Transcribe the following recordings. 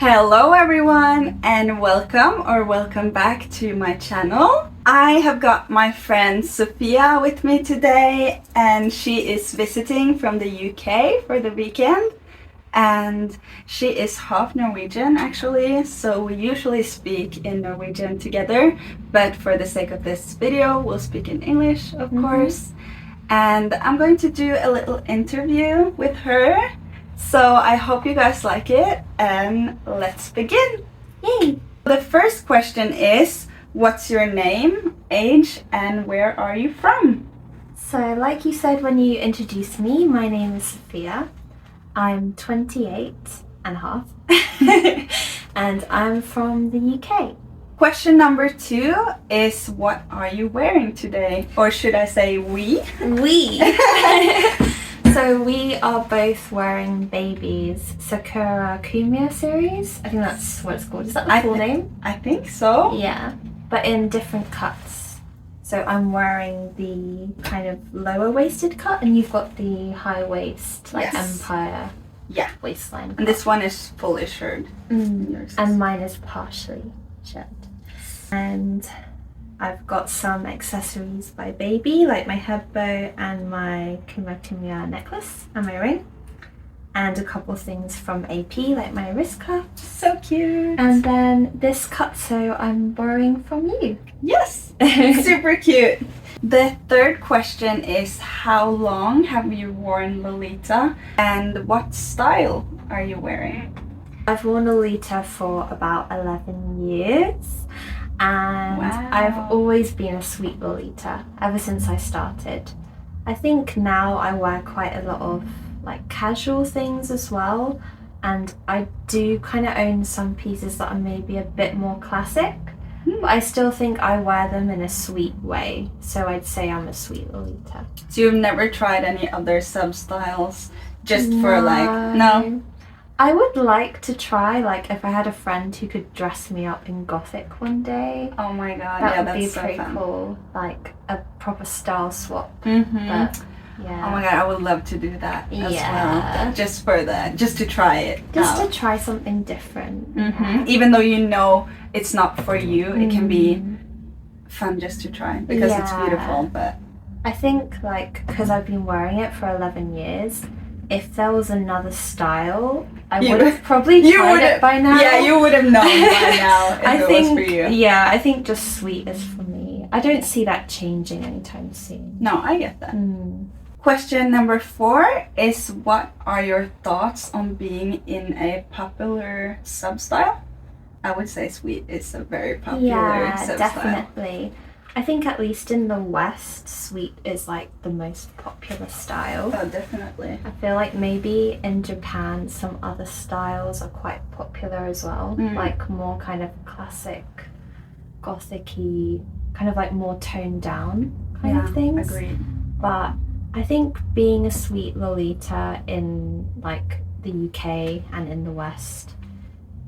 Hello everyone and welcome back to my channel. I have got my friend Sofia with me today and she is visiting from the UK for the weekend, and she is half Norwegian actually, so we usually speak in Norwegian together, but for the sake of this video we'll speak in English of course. And I'm going to do a little interview with her. So I hope you guys like it, and let's begin. Yay! The first question is, what's your name, age, and where are you from? So like you said when you introduced me, my name is Sofia. I'm 28 and a half and I'm from the UK. Question number 2 is, what are you wearing today? Or should I say we? So we are both wearing Baby's Sakura Kumia series. I think that's what it's called. Is that the full name? I think so. Yeah, but in different cuts. So I'm wearing the kind of lower waisted cut and you've got the high waist, like Empire waistline. And this one is fully shirred. And mine is partially shirred. And I've got some accessories by Baby, like my head bow and my Kumia necklace and my ring. And a couple things from AP, like my wrist cuff. So cute. And then this cut, so I'm borrowing from you. Yes, super cute. The third question is, how long have you worn Lolita and what style are you wearing? I've worn Lolita for about 11 years. And I've always been a sweet Lolita ever since I started. I think now I wear quite a lot of like casual things as well, and I do kind of own some pieces that are maybe a bit more classic, but I still think I wear them in a sweet way, so I'd say I'm a sweet Lolita. So you've never tried any other sub-styles just for like, no? I would like to try, like, if I had a friend who could dress me up in gothic one day. Oh my god, that would that's be so pretty fun. cool, like a proper style swap. But yeah. Oh my god, I would love to do that as well. Just to try it. To try something different. Even though you know it's not for you, it can be fun just to try because it's beautiful. But I think, like, because I've been wearing it for 11 years, if there was another style, I would have probably tried it by now. Yeah, you would have known by now if it was for you. Yeah, I think just sweet is for me. I don't see that changing anytime soon. No, I get that. Question number 4 is, what are your thoughts on being in a popular substyle? I would say sweet is a very popular substyle. Definitely. I think at least in the West, sweet is like the most popular style. Oh, definitely. I feel like maybe in Japan some other styles are quite popular as well, like more kind of classic, gothic-y, kind of like more toned down kind of things. Agreed. But I think being a sweet Lolita in like the UK and in the West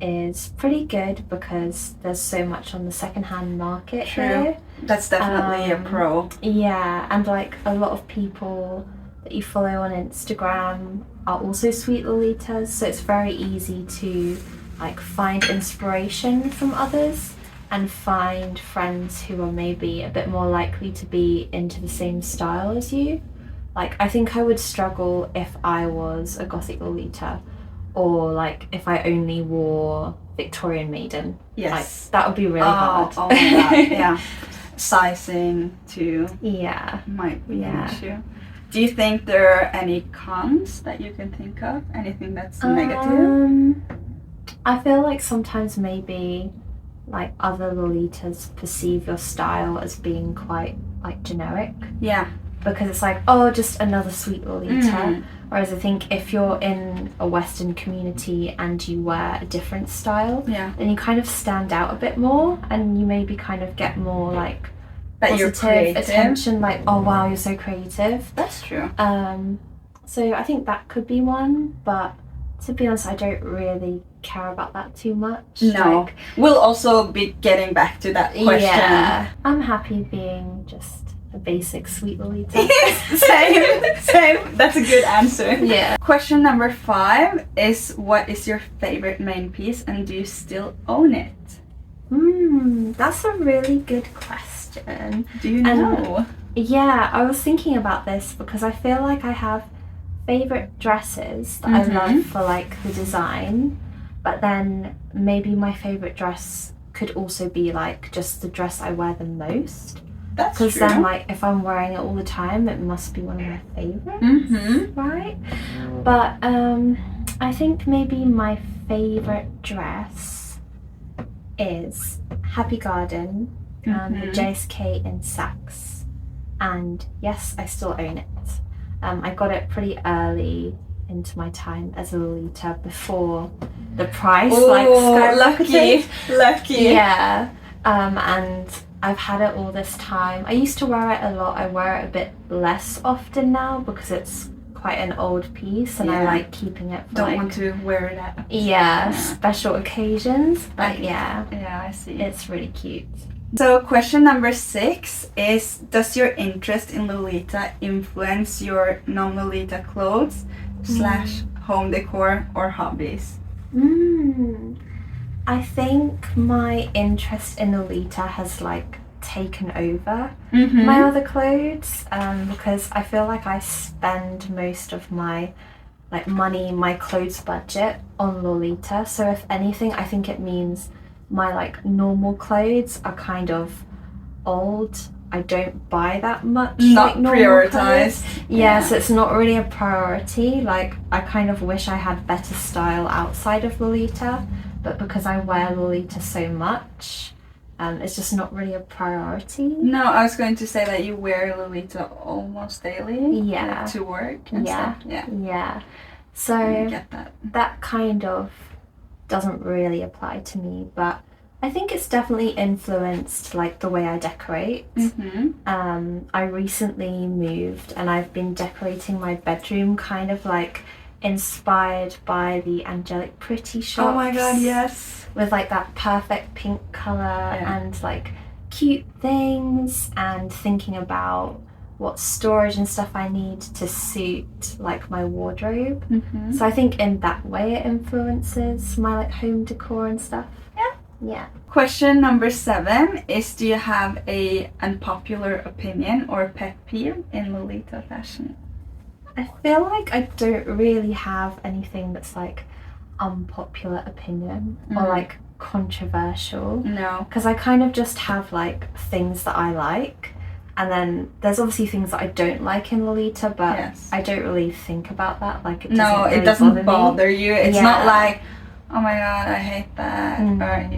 is pretty good because there's so much on the second-hand market here. That's definitely a pro. Yeah, and like a lot of people that you follow on Instagram are also sweet Lolitas, so it's very easy to like find inspiration from others and find friends who are maybe a bit more likely to be into the same style as you. Like, I think I would struggle if I was a gothic Lolita, or like if I only wore Victorian Maiden. Yes. Like, that would be really hard. Oh my god, yeah. Sizing too might be an issue. Do you think there are any cons that you can think of? Anything that's negative? I feel like sometimes maybe like other Lolitas perceive your style as being quite like generic. Yeah. Because it's like, oh, just another sweet Lolita. Whereas I think if you're in a Western community and you wear a different style, then you kind of stand out a bit more, and you maybe kind of get more like positive attention, like, oh wow, you're so creative. That's true. So I think that could be one, but to be honest, I don't really care about that too much. No. We'll also be getting back to that question. Yeah. I'm happy being just a basic sweet lolita. Same. That's a good answer. Yeah. Question number 5 is, what is your favorite main piece and do you still own it? That's a really good question. Do you know? Yeah, I was thinking about this because I feel like I have favorite dresses that I love for like the design, but then maybe my favorite dress could also be like just the dress I wear the most. That's true. Because then like if I'm wearing it all the time, it must be one of my favorites, right? But I think maybe my favorite dress is Happy Garden, the JSK in Saks, and yes, I still own it. I got it pretty early into my time as a Lolita before the price skyrocketed. Lucky. Yeah, and I've had it all this time. I used to wear it a lot. I wear it a bit less often now because it's quite an old piece and I like keeping it for Don't want to wear it at special occasions. But yeah, I see. It's really cute. So question number 6 is, does your interest in Lolita influence your non-Lolita clothes / home decor or hobbies? I think my interest in Lolita has like taken over my other clothes because I feel like I spend most of my like money, my clothes budget on Lolita. So if anything, I think it means my like normal clothes are kind of old. I don't buy that much. Not like, prioritized. So it's not really a priority. Like I kind of wish I had better style outside of Lolita, but because I wear Lolita so much, it's just not really a priority. No, I was going to say that you wear Lolita almost daily. Yeah. Like, to work and stuff. Yeah. So I get that. That kind of doesn't really apply to me, but I think it's definitely influenced like the way I decorate. I recently moved and I've been decorating my bedroom kind of like inspired by the Angelic Pretty shops. Oh my god, yes. With like that perfect pink colour and like cute things, and thinking about what storage and stuff I need to suit like my wardrobe. So I think in that way it influences my like home decor and stuff. Yeah. Question number 7 is, do you have a unpopular opinion or pet peeve in Lolita fashion? I feel like I don't really have anything that's like unpopular opinion or like controversial. No. Because I kind of just have like things that I like, and then there's obviously things that I don't like in Lolita, but I don't really think about that. Like it doesn't bother you. It's not like, oh my god, I hate that. Or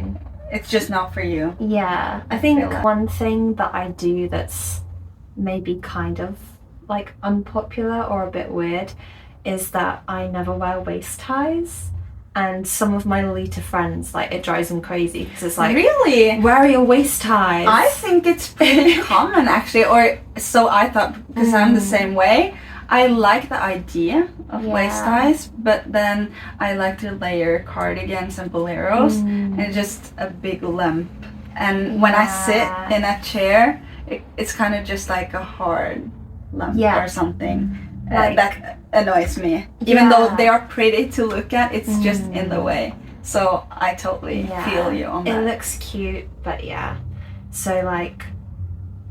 it's just not for you. Yeah. I think one thing that I do that's maybe kind of like unpopular or a bit weird is that I never wear waist ties. And some of my Lolita friends, like, it drives them crazy because it's like, really? Where are your waist ties? I think it's pretty common actually, or so I thought, because I'm the same way. I like the idea of waist ties, but then I like to layer cardigans and boleros, and just a big lump. And when I sit in a chair, it's kind of just like a hard lump or something. Like, that annoys me. Even though they are pretty to look at, it's just in the way. So I totally feel you on that. It looks cute, but so like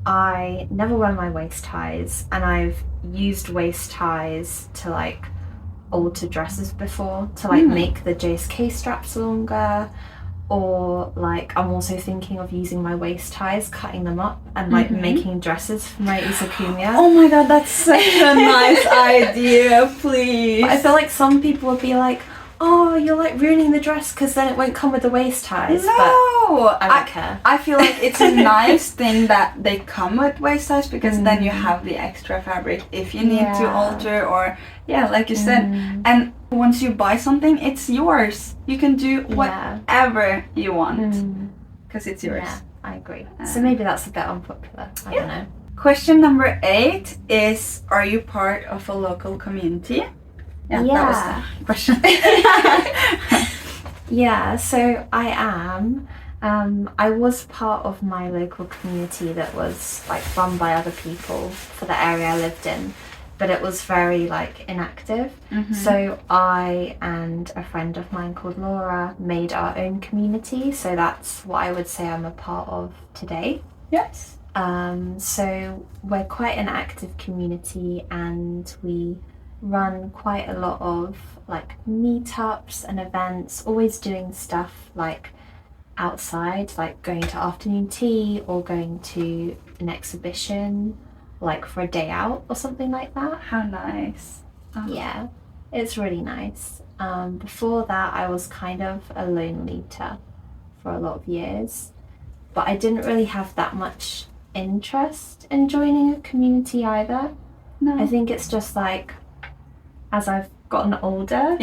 I never wear my waist ties, and I've used waist ties to like alter dresses before to like make the JSK straps longer, or like I'm also thinking of using my waist ties, cutting them up and like making dresses for my Isakunya. Oh my god, that's such a nice idea, please. But I feel like some people would be like, oh, you're like ruining the dress because then it won't come with the waist ties. No, but I don't care. I feel like it's a nice thing that they come with waist ties, because then you have the extra fabric if you need to alter, or like you said. And once you buy something, it's yours. You can do whatever you want because it's yours. Yeah, I agree. So maybe that's a bit unpopular. I don't know. Question number 8 is, are you part of a local community? That was the question. Yeah, so I am. I was part of my local community that was like run by other people for the area I lived in, but it was very like inactive. So I and a friend of mine called Laura made our own community. So that's what I would say I'm a part of today. Yes. So we're quite an active community, and we run quite a lot of like meetups and events, always doing stuff like outside, like going to afternoon tea or going to an exhibition, like for a day out or something like that. How nice. Yeah, it's really nice. Before that, I was kind of a lolita for a lot of years, but I didn't really have that much interest in joining a community either. No. I think it's just like as I've gotten older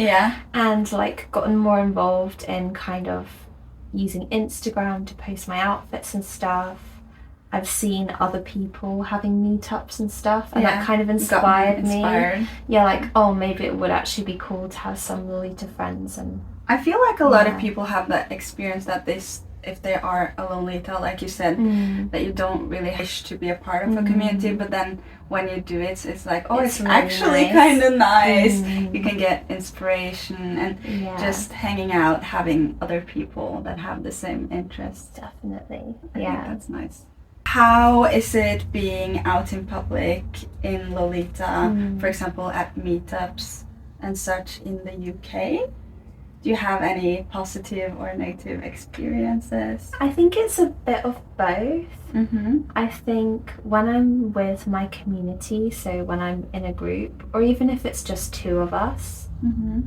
and like gotten more involved in kind of using Instagram to post my outfits and stuff, I've seen other people having meetups and stuff, and that kind of inspired me. Yeah, like, oh, maybe it would actually be cool to have some Lolita friends. And I feel like a lot of people have that experience that if they are a Lolita, like you said, that you don't really wish to be a part of a community, but then when you do it, it's like, oh, it's really actually kind of nice. You can get inspiration and just hanging out, having other people that have the same interests. Definitely. I think that's nice. How is it being out in public in Lolita, for example, at meetups and such in the UK? Do you have any positive or negative experiences? I think it's a bit of both. I think when I'm with my community, so when I'm in a group, or even if it's just two of us,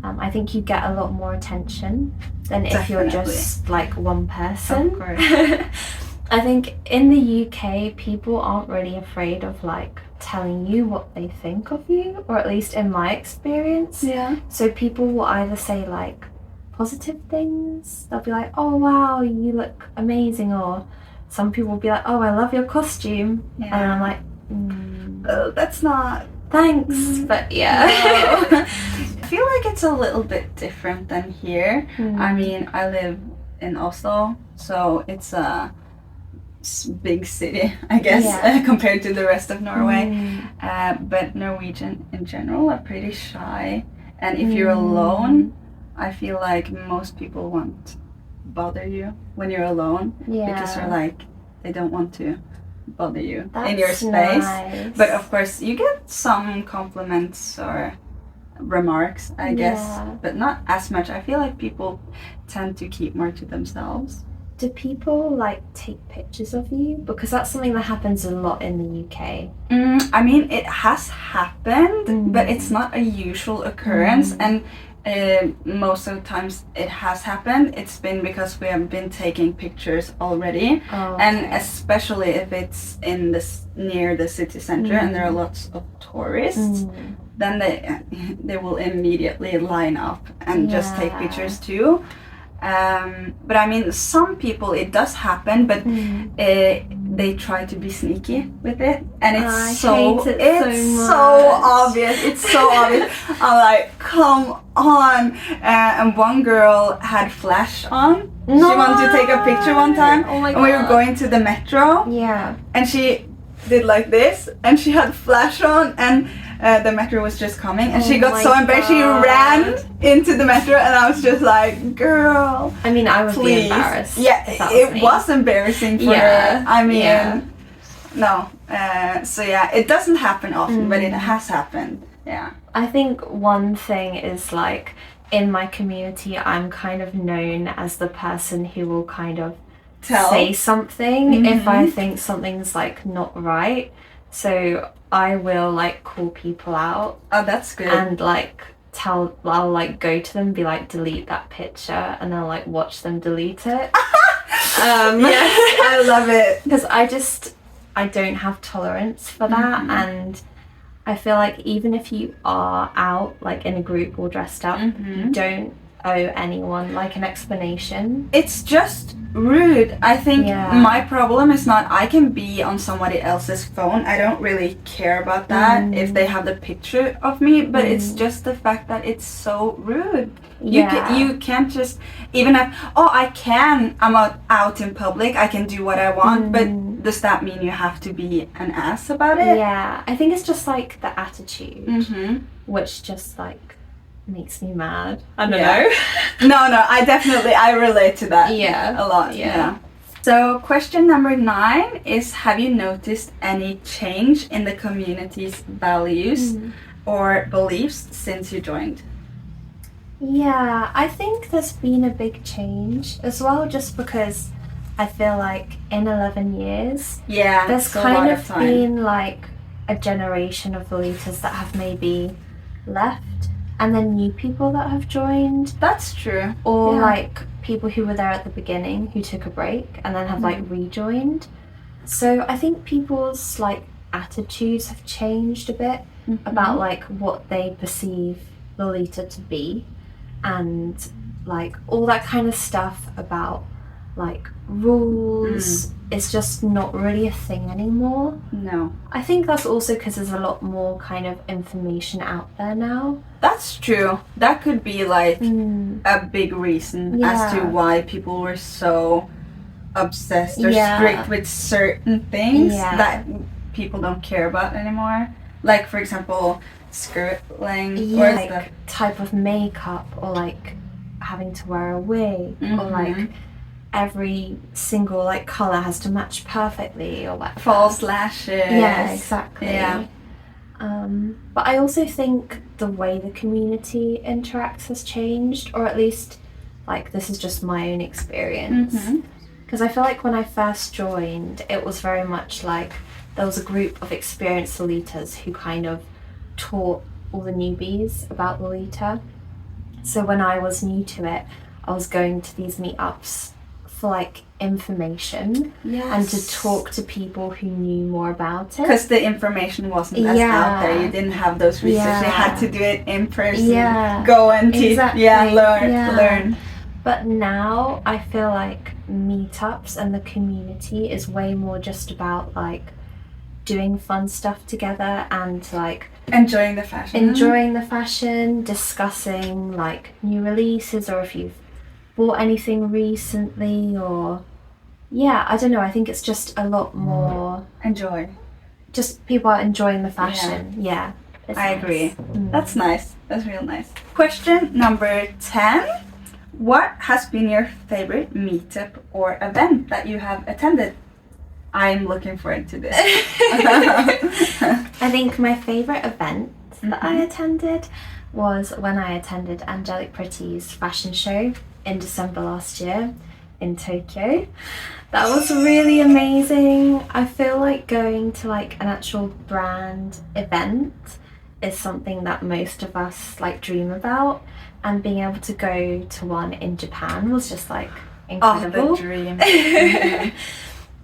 I think you get a lot more attention than if you're just like one person. Of course. I think in the UK, people aren't really afraid of like telling you what they think of you, or at least in my experience. Yeah. So people will either say like positive things. They'll be like, oh wow, you look amazing, or some people will be like, oh, I love your costume. And I'm like, oh, that's not thanks, but yeah. No. I feel like it's a little bit different than here. I mean, I live in Oslo, so it's a big city, I guess, compared to the rest of Norway. But Norwegian in general are pretty shy, and if you're alone, I feel like most people won't bother you when you're alone, because they're like, they don't want to bother you in your space. Nice. But of course you get some compliments or remarks, I guess, but not as much. I feel like people tend to keep more to themselves. Do people like take pictures of you? Because that's something that happens a lot in the UK. I mean, it has happened, but it's not a usual occurrence, and most of the times it has happened, it's been because we have been taking pictures already. And especially if it's in this near the city center and there are lots of tourists, then they will immediately line up and just take pictures too. But I mean, some people it does happen, but they try to be sneaky with it, and it's so obvious. It's so obvious. I'm like, come on! And one girl had flash on. She wanted to take a picture one time, and we were going to the metro. And she did like this, and she had flash on, and the metro was just coming, and she got so embarrassed. She ran into the metro, and I was just like, girl, I mean, I would be embarrassed. It was embarrassing for her. I mean, no. So it doesn't happen often, but it has happened. I think one thing is like in my community, I'm kind of known as the person who will kind of say something if I think something's like not right. So I will like call people out. Oh, that's good. And like I'll like go to them and be like, delete that picture, and I'll like watch them delete it. Yes, I love it. Because I don't have tolerance for that, and I feel like even if you are out like in a group or dressed up, you don't owe anyone like an explanation. It's just rude. I think Yeah. my problem is not I can be on somebody else's phone. I don't really care about that if they have the picture of me, but it's just the fact that it's so rude. You can't just, even if, I'm out in public, I can do what I want, but does that mean you have to be an ass about it? Yeah, I think it's just like the attitude, which just like makes me mad. I don't know. No, I relate to that. Yeah. A lot. Yeah. So question number 9 is, have you noticed any change in the community's values or beliefs since you joined? Yeah, I think there's been a big change as well, just because I feel like in 11 years, there's kind of been like a generation of lolitas that have maybe left, and then new people that have joined. That's true. Or like people who were there at the beginning who took a break and then have like rejoined. So I think people's like attitudes have changed a bit about like what they perceive Lolita to be, and like all that kind of stuff about like rules is just not really a thing anymore. No. I think that's also because there's a lot more kind of information out there now. That's true. That could be like a big reason as to why people were so obsessed or strict with certain things that people don't care about anymore. Like, for example, skirt length or like type of makeup, or like having to wear a wig, or like every single like color has to match perfectly, or whatever. False lashes. Yeah, exactly. Yeah. But I also think the way the community interacts has changed, or at least like this is just my own experience. Because I feel like when I first joined, it was very much like there was a group of experienced Lolitas who kind of taught all the newbies about Lolita. So when I was new to it, I was going to these meetups for like information and to talk to people who knew more about it. Because the information wasn't as out there. You didn't have those research. You had to do it in person. Go and teach. Learn. But now I feel like meetups and the community is way more just about like doing fun stuff together and like enjoying the fashion, discussing like new releases, or if you've bought anything recently, or I don't know, I think it's just a lot more just people are enjoying the fashion. I agree. That's nice. That's real nice. Question number 10. What has been your favorite meetup or event that you have attended? I'm looking forward to this. I think my favorite event that I attended was when I attended Angelic Pretty's fashion show in December last year in Tokyo. That was really amazing. I feel like going to like an actual brand event is something that most of us like dream about, and being able to go to one in Japan was just like incredible. Oh, the dream.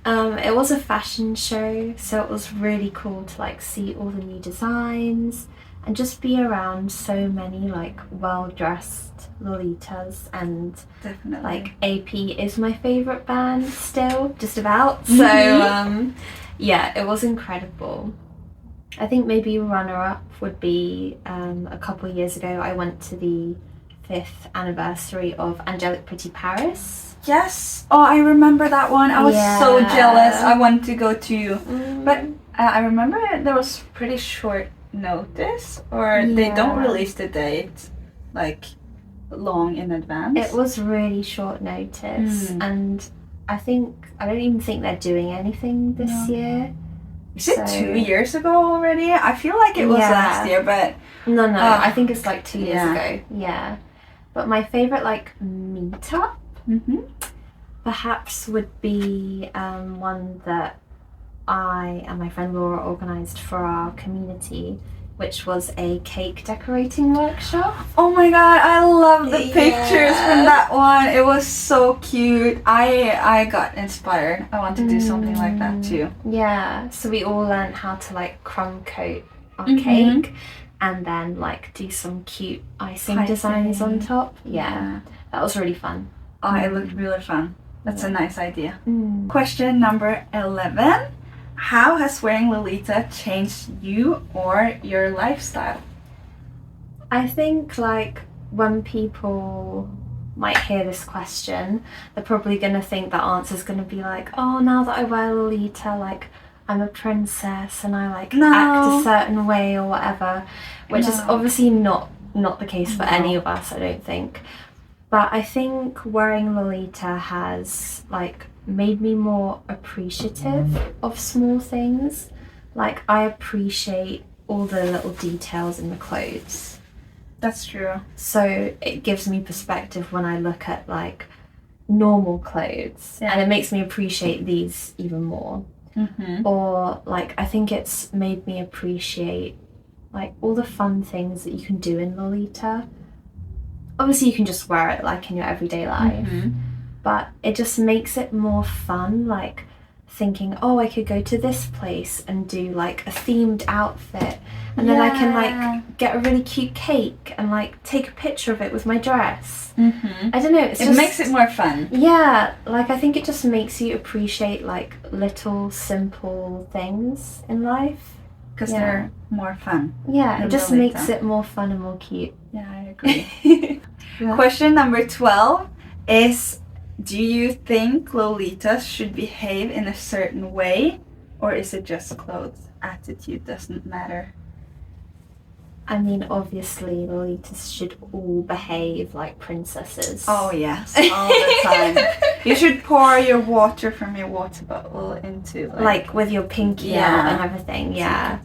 It was a fashion show, so it was really cool to like see all the new designs and just be around so many like well-dressed Lolitas, and like AP is my favorite band still, just about. So it was incredible. I think maybe runner-up would be a couple of years ago I went to the 5th anniversary of Angelic Pretty Paris. Yes. Oh, I remember that one. I was so jealous. I wanted to go too. But I remember there was pretty short notice, or they don't release the date like long in advance. It was really short notice, and I don't even think they're doing anything this year. Is it 2 years ago already? I feel like it was last year, but no, I think it's like 2 years ago. Yeah. But my favorite like meetup perhaps would be one that I and my friend Laura organised for our community, which was a cake decorating workshop. Oh my god, I love the pictures from that one. It was so cute. I got inspired. I want to do something like that too. Yeah, so we all learned how to like crumb coat our cake, and then like do some cute icing designs on top. Yeah, that was really fun. Oh, it looked really fun. That's a nice idea. Mm. Question number 11. How has wearing Lolita changed you or your lifestyle? I think like when people might hear this question, they're probably going to think the answer's going to be like, oh, now that I wear Lolita, like I'm a princess and I like act a certain way or whatever, which is obviously not the case for any of us, I don't think. But I think wearing Lolita has like made me more appreciative of small things. Like I appreciate all the little details in the clothes. That's true. So it gives me perspective when I look at like normal clothes, and it makes me appreciate these even more. Mm-hmm. Or like I think it's made me appreciate like all the fun things that you can do in Lolita. Obviously you can just wear it like in your everyday life, but it just makes it more fun, like thinking, oh, I could go to this place and do like a themed outfit, and then I can like get a really cute cake and like take a picture of it with my dress. I don't know, it makes it more fun. Yeah, like I think it just makes you appreciate like little simple things in life. Because they're more fun. Yeah, it just makes it more fun and more cute. Yeah, I agree. Question number 12 is, do you think Lolitas should behave in a certain way, or is it just clothes? Attitude doesn't matter. I mean, obviously Lolitas should all behave like princesses. Oh yes, all the time. You should pour your water from your water bottle into like with your pinky out and everything. Yeah,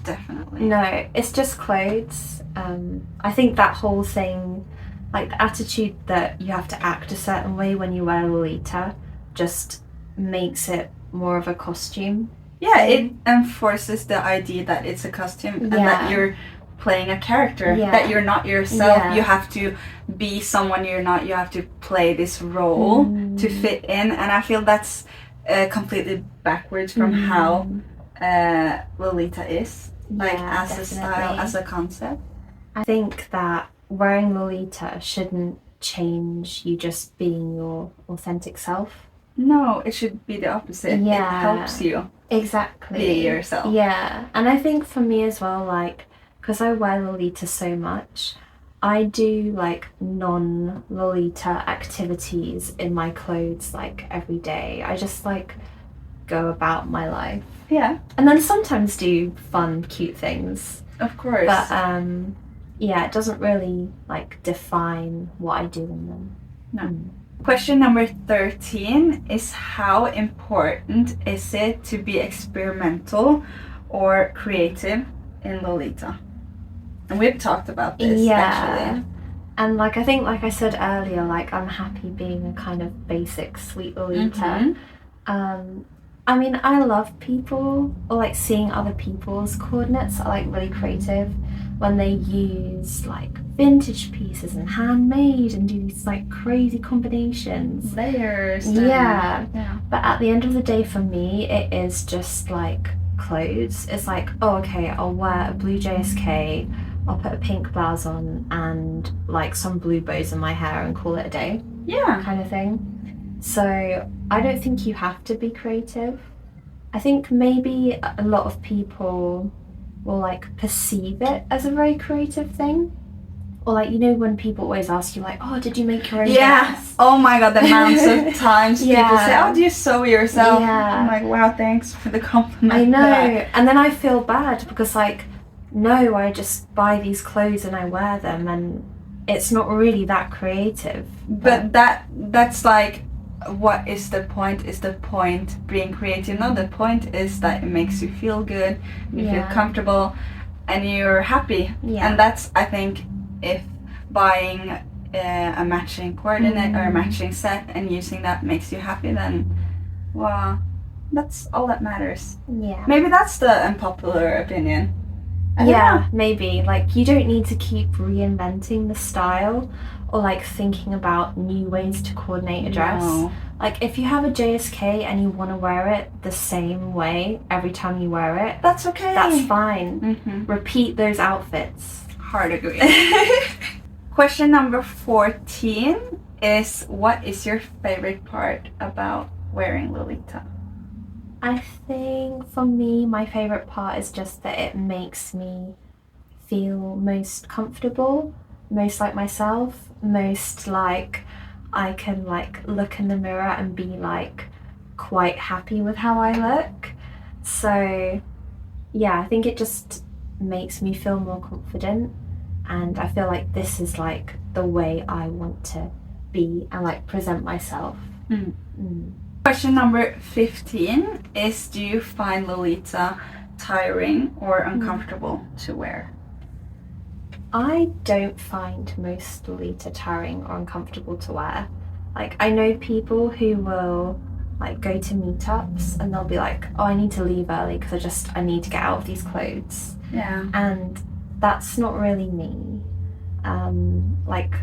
definitely. No, it's just clothes. I think that whole thing, like the attitude that you have to act a certain way when you wear Lolita, just makes it more of a costume. Yeah, it enforces the idea that it's a costume and that you're playing a character, that you're not yourself. You have to be someone you're not. You have to play this role to fit in, and I feel that's completely backwards from how Lolita is, like as a style, as a concept. I think that wearing Lolita shouldn't change you just being your authentic self. No, it should be the opposite. It helps you be yourself. Yeah, and I think for me as well, like, because I wear Lolita so much, I do like non-Lolita activities in my clothes like every day. I just like go about my life. Yeah. And then sometimes do fun, cute things. Of course. But it doesn't really like define what I do in them. No. Question number 13 is, how important is it to be experimental or creative in Lolita? And we've talked about this actually. And like I think, like I said earlier, like I'm happy being a kind of basic sweet Lolita. I mean, I love people, or like seeing other people's coordinates are like really creative when they use like vintage pieces and handmade and do these like crazy combinations. Layers. Yeah. But at the end of the day for me, it is just like clothes. It's like, oh, okay, I'll wear a blue JSK, I'll put a pink blouse on and like some blue bows in my hair and call it a day. Yeah. Kind of thing. So I don't think you have to be creative. I think maybe a lot of people will like perceive it as a very creative thing. Or like, you know, when people always ask you like, oh, did you make your own dress? Oh my god, the amounts of times people say, oh, do you sew yourself? I'm like, wow, thanks for the compliment. I know. And then I feel bad because like, no, I just buy these clothes and I wear them and it's not really that creative. But that's like, what is the point? Is the point being creative? No, the point is that it makes you feel good, you feel comfortable, and you're happy. And that's, I think, if buying a matching coordinate or a matching set and using that makes you happy, then, well, that's all that matters. Maybe that's the unpopular opinion. Maybe. Like, you don't need to keep reinventing the style or like thinking about new ways to coordinate a dress. Like if you have a JSK and you want to wear it the same way every time you wear it, That's okay. that's fine. Mm-hmm. Repeat those outfits. Hard agree. Question number 14 is, what is your favorite part about wearing Lolita? I think for me, my favorite part is just that it makes me feel most comfortable, most like myself, most like I can like look in the mirror and be like quite happy with how I look. So yeah, I think it just makes me feel more confident, and I feel like this is like the way I want to be and like present myself. Question number 15 is, do you find Lolita tiring or uncomfortable to wear? I don't find most Lolita tiring or uncomfortable to wear. Like I know people who will like go to meetups and they'll be like, oh, I need to leave early because I need to get out of these clothes. Yeah. And that's not really me. Like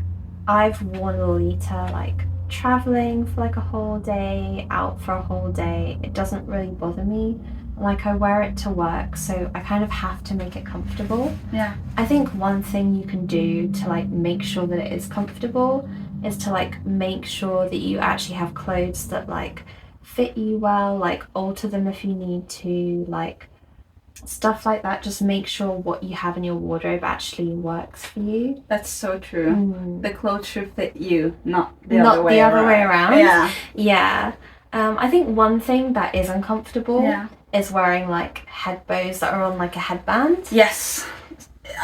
I've worn Lolita like traveling for like a whole day, out for a whole day. It doesn't really bother me. Like I wear it to work, so I kind of have to make it comfortable. Yeah. I think one thing you can do to like make sure that it is comfortable is to like make sure that you actually have clothes that like fit you well, like alter them if you need to, like stuff like that. Just make sure what you have in your wardrobe actually works for you. That's so true. The clothes should fit you, not the other way around. Yeah. I think one thing that is uncomfortable is wearing like head bows that are on like a headband. Yes.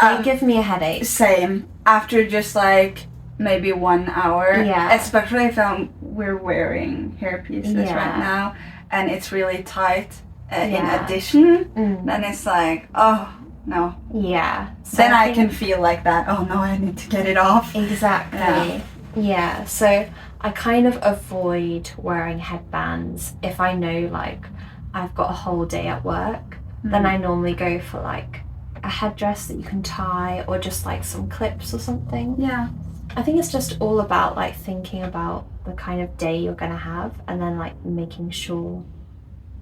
They give me a headache. Same. After just like maybe 1 hour. Yeah. Especially if we're wearing hairpieces right now and it's really tight in addition, then it's like, oh, no. Yeah. So then I can feel like that, oh no, I need to get it off. Exactly. Yeah. So I kind of avoid wearing headbands if I know like I've got a whole day at work. Then I normally go for like a headdress that you can tie or just like some clips or something. Yeah. I think it's just all about like thinking about the kind of day you're gonna have and then like making sure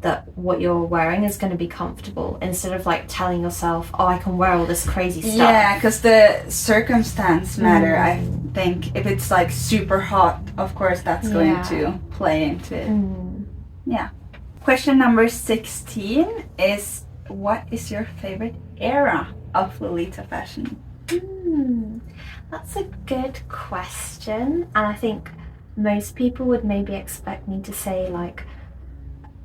that what you're wearing is going to be comfortable instead of like telling yourself, oh, I can wear all this crazy stuff. Yeah, because the circumstance matter. I think if it's like super hot, of course that's going to play into it. Yeah. Question number 16 is, what is your favorite era of Lolita fashion? That's a good question, and I think most people would maybe expect me to say like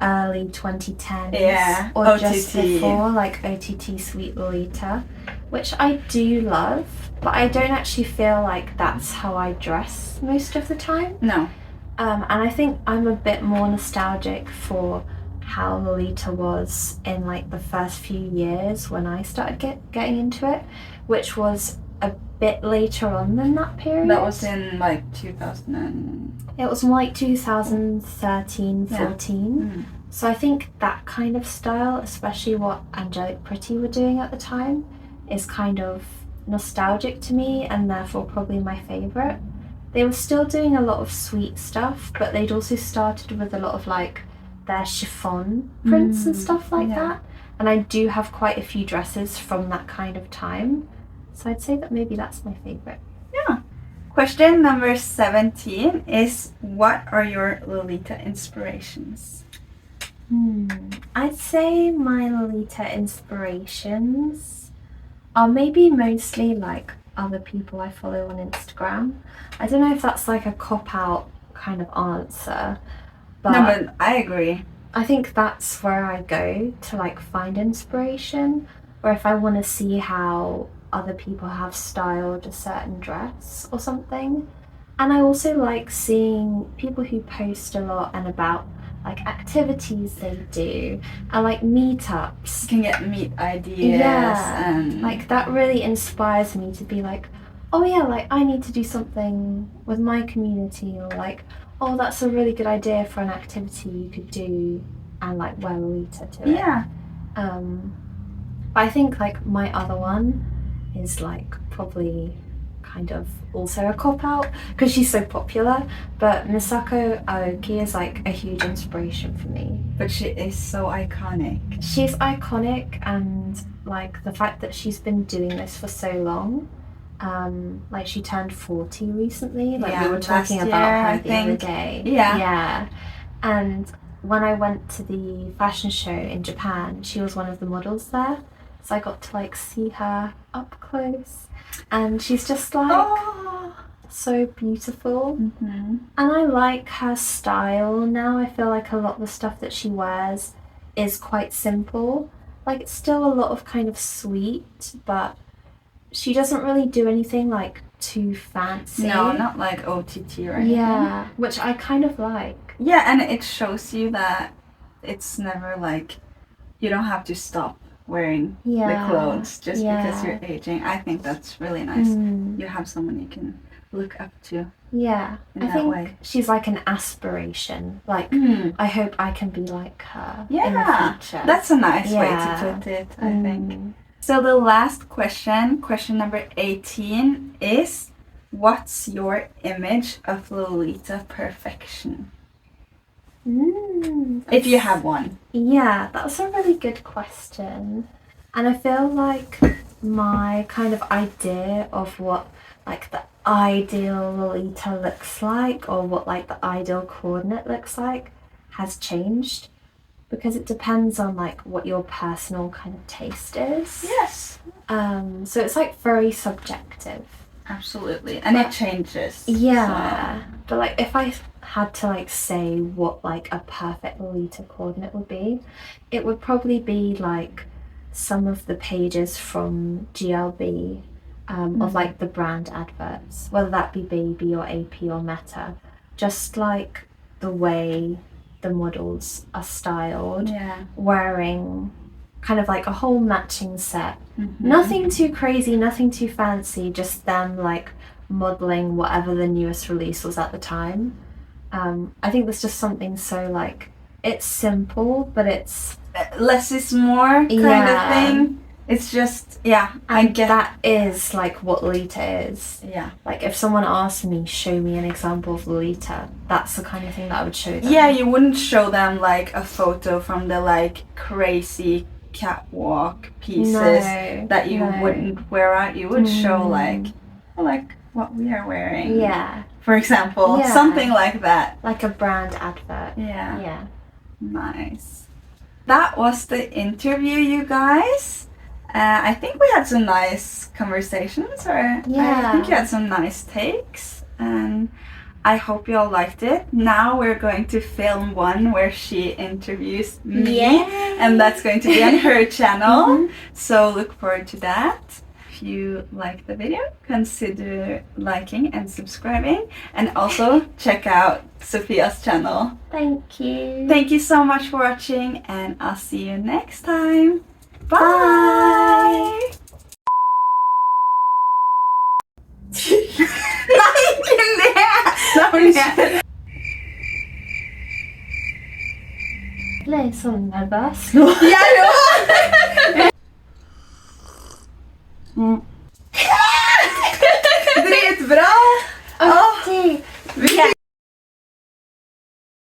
early 2010s or OTT. Just before, like OTT Sweet Lolita, which I do love, but I don't actually feel like that's how I dress most of the time. No. And I think I'm a bit more nostalgic for how Lolita was in like the first few years when I started getting into it, which was a bit later on than that period. That was in like 2000 It was more like 2013, 14. So I think that kind of style, especially what Angelic Pretty were doing at the time, is kind of nostalgic to me and therefore probably my favourite. They were still doing a lot of sweet stuff, but they'd also started with a lot of like their chiffon prints and stuff like that. And I do have quite a few dresses from that kind of time. So I'd say that maybe that's my favourite. Yeah. Question number 17 is, what are your Lolita inspirations? I'd say my Lolita inspirations are maybe mostly like other people I follow on Instagram. I don't know if that's like a cop-out kind of answer, but No, but I agree. I think that's where I go to like find inspiration, or if I want to see how other people have styled a certain dress or something. And I also like seeing people who post a lot and about like activities they do and like meetups. You can get meet ideas. And like that really inspires me to be like, oh yeah, like I need to do something with my community, or like, oh, that's a really good idea for an activity you could do and like wear Lolita to it. Yeah. But I think like my other one is like probably kind of also a cop-out because she's so popular, but Misako Aoki is like a huge inspiration for me. But she is so iconic. She's iconic, and like the fact that she's been doing this for so long. Like she turned 40 recently, like we were talking about her the other day. Yeah. And when I went to the fashion show in Japan, she was one of the models there. So I got to like see her up close, and she's just like so beautiful. Mm-hmm. And I like her style now. I feel like a lot of the stuff that she wears is quite simple. Like it's still a lot of kind of sweet, but she doesn't really do anything like too fancy. No, not like OTT or anything. Yeah, which I kind of like. Yeah, and it shows you that it's never like you don't have to stop wearing the clothes just because you're aging. I think that's really nice. You have someone you can look up to. Yeah, in I that think way. she's like an aspiration. Like, I hope I can be like her in the future. That's a nice way to put it, I think. So the last question number 18, is what's your image of Lolita perfection? If you have one. Yeah, that's a really good question. And I feel like my kind of idea of what like the ideal Lolita looks like, or what like the ideal coordinate looks like, has changed, because it depends on like what your personal kind of taste is. Yes. So it's like very subjective. Absolutely. And it changes. Yeah. So. But like if I had to like say what like a perfect Lolita coordinate would be, it would probably be like some of the pages from GLB of like the brand adverts, whether that be Baby or AP or Meta, just like the way the models are styled, wearing kind of like a whole matching set. Nothing too crazy, nothing too fancy, just them like modeling whatever the newest release was at the time. I think there's just something so like, it's simple, but it's less is more kind of thing. It's just, I get that is like what Lolita is. Yeah. Like if someone asked me, show me an example of Lolita, that's the kind of thing that I would show them. Yeah, you wouldn't show them like a photo from the like crazy catwalk pieces that you wouldn't wear out. You would show like what we are wearing. Yeah. For example, something like that. Like a brand advert. Yeah. Yeah. Nice. That was the interview, you guys. I think we had some nice conversations, or I think you had some nice takes, and I hope you all liked it. Now we're going to film one where she interviews me, and that's going to be on her channel, so look forward to that. If you like the video, consider liking and subscribing, and also check out Sofia's channel. Thank you. Thank you so much for watching, and I'll see you next time. Bye! Nej, Sonia! Jag är så nervös. Ja, ja.